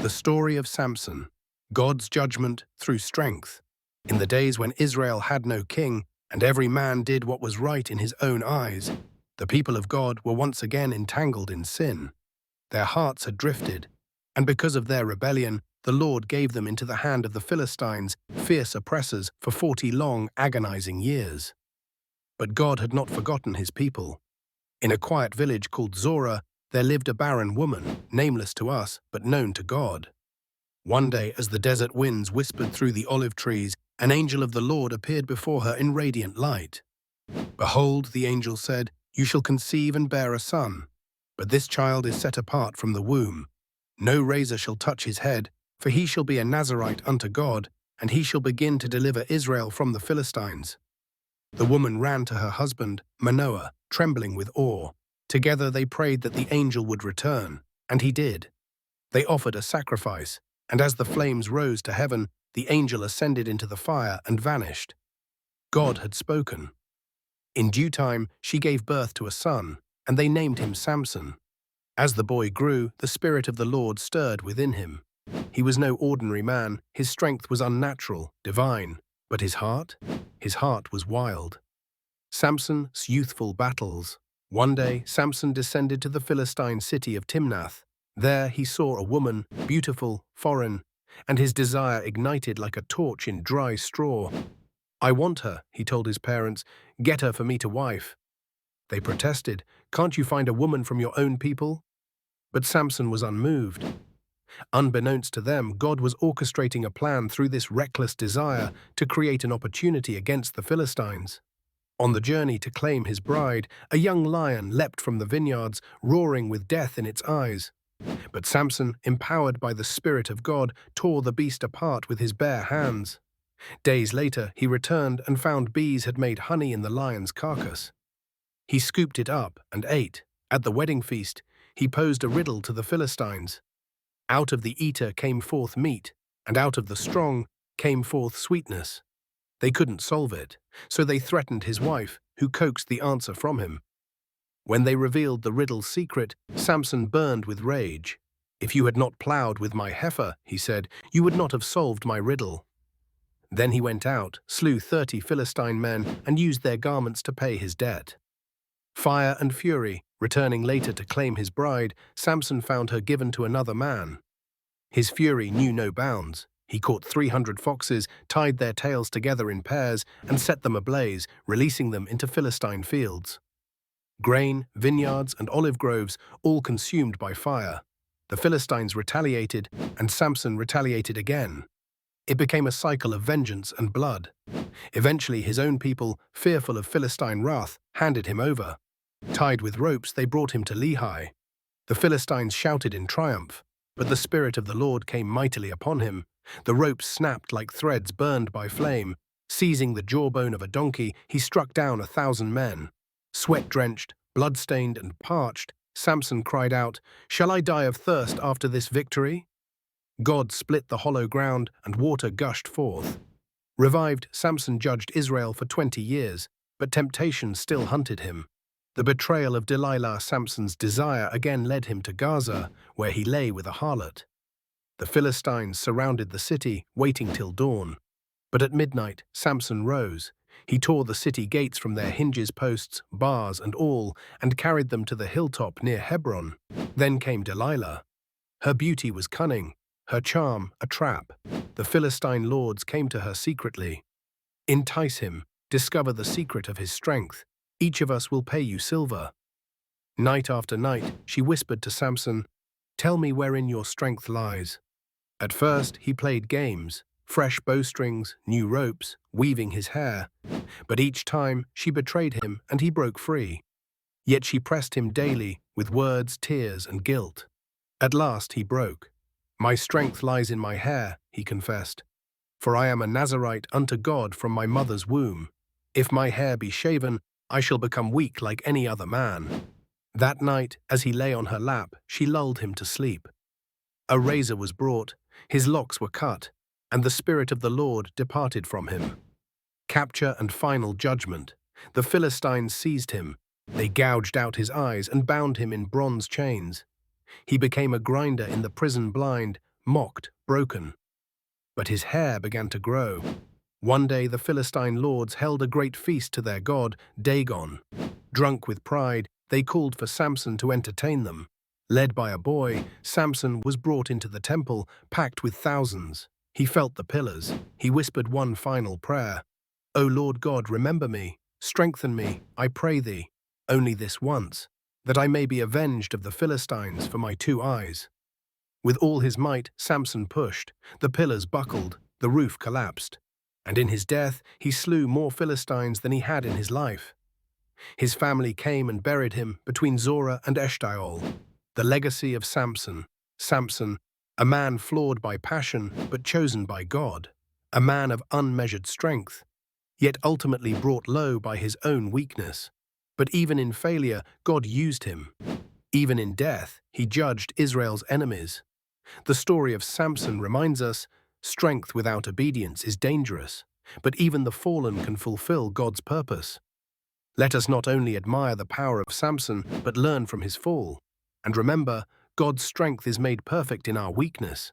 The story of Samson, God's judgment through strength. In the days when Israel had no king, and every man did what was right in his own eyes, the people of God were once again entangled in sin. Their hearts had drifted, and because of their rebellion, the Lord gave them into the hand of the Philistines, fierce oppressors, for 40 long, agonizing years. But God had not forgotten his people. In a quiet village called Zorah, there lived a barren woman, nameless to us, but known to God. One day, as the desert winds whispered through the olive trees, an angel of the Lord appeared before her in radiant light. "Behold," the angel said, "you shall conceive and bear a son. But this child is set apart from the womb. No razor shall touch his head, for he shall be a Nazarite unto God, and he shall begin to deliver Israel from the Philistines." The woman ran to her husband, Manoah, trembling with awe. Together they prayed that the angel would return, and he did. They offered a sacrifice, and as the flames rose to heaven, the angel ascended into the fire and vanished. God had spoken. In due time, she gave birth to a son, and they named him Samson. As the boy grew, the Spirit of the Lord stirred within him. He was no ordinary man, his strength was unnatural, divine, but his heart was wild. Samson's youthful battles. One day, Samson descended to the Philistine city of Timnath. There he saw a woman, beautiful, foreign, and his desire ignited like a torch in dry straw. "I want her," he told his parents. "Get her for me to wife." They protested, "Can't you find a woman from your own people?" But Samson was unmoved. Unbeknownst to them, God was orchestrating a plan through this reckless desire to create an opportunity against the Philistines. On the journey to claim his bride, a young lion leapt from the vineyards, roaring with death in its eyes. But Samson, empowered by the Spirit of God, tore the beast apart with his bare hands. Days later, he returned and found bees had made honey in the lion's carcass. He scooped it up and ate. At the wedding feast, he posed a riddle to the Philistines. Out of the eater came forth meat, and out of the strong came forth sweetness. They couldn't solve it, so they threatened his wife, who coaxed the answer from him. When they revealed the riddle's secret, Samson burned with rage. "If you had not plowed with my heifer," he said, "you would not have solved my riddle." Then he went out, slew 30 Philistine men, and used their garments to pay his debt. Fire and fury, returning later to claim his bride, Samson found her given to another man. His fury knew no bounds. He caught 300 foxes, tied their tails together in pairs, and set them ablaze, releasing them into Philistine fields. Grain, vineyards, and olive groves, all consumed by fire. The Philistines retaliated, and Samson retaliated again. It became a cycle of vengeance and blood. Eventually, his own people, fearful of Philistine wrath, handed him over. Tied with ropes, they brought him to Lehi. The Philistines shouted in triumph, but the Spirit of the Lord came mightily upon him. The ropes snapped like threads burned by flame. Seizing the jawbone of a donkey, he struck down 1,000 men. Sweat-drenched, blood-stained, and parched, Samson cried out, "Shall I die of thirst after this victory?" God split the hollow ground, and water gushed forth. Revived, Samson judged Israel for 20 years, but temptation still hunted him. The betrayal of Delilah, Samson's desire, again led him to Gaza, where he lay with a harlot. The Philistines surrounded the city, waiting till dawn. But at midnight, Samson rose. He tore the city gates from their hinges, posts, bars, and all, and carried them to the hilltop near Hebron. Then came Delilah. Her beauty was cunning, her charm a trap. The Philistine lords came to her secretly. "Entice him, discover the secret of his strength. Each of us will pay you silver." Night after night, she whispered to Samson, "Tell me wherein your strength lies." At first, he played games, fresh bowstrings, new ropes, weaving his hair. But each time, she betrayed him, and he broke free. Yet she pressed him daily, with words, tears, and guilt. At last, he broke. "My strength lies in my hair," he confessed. "For I am a Nazarite unto God from my mother's womb. If my hair be shaven, I shall become weak like any other man." That night, as he lay on her lap, she lulled him to sleep. A razor was brought, his locks were cut, and the Spirit of the Lord departed from him. Capture and final judgment. The Philistines seized him. They gouged out his eyes and bound him in bronze chains. He became a grinder in the prison blind, mocked, broken. But his hair began to grow. One day the Philistine lords held a great feast to their god, Dagon. Drunk with pride, they called for Samson to entertain them. Led by a boy, Samson was brought into the temple, packed with thousands. He felt the pillars. He whispered one final prayer. "O Lord God, remember me. Strengthen me, I pray thee, only this once, that I may be avenged of the Philistines for my 2 eyes." With all his might, Samson pushed. The pillars buckled, the roof collapsed. And in his death, he slew more Philistines than he had in his life. His family came and buried him between Zorah and Eshtaol. The legacy of Samson. Samson, a man flawed by passion but chosen by God. A man of unmeasured strength, yet ultimately brought low by his own weakness. But even in failure, God used him. Even in death, he judged Israel's enemies. The story of Samson reminds us, strength without obedience is dangerous, but even the fallen can fulfill God's purpose. Let us not only admire the power of Samson, but learn from his fall. And remember, God's strength is made perfect in our weakness.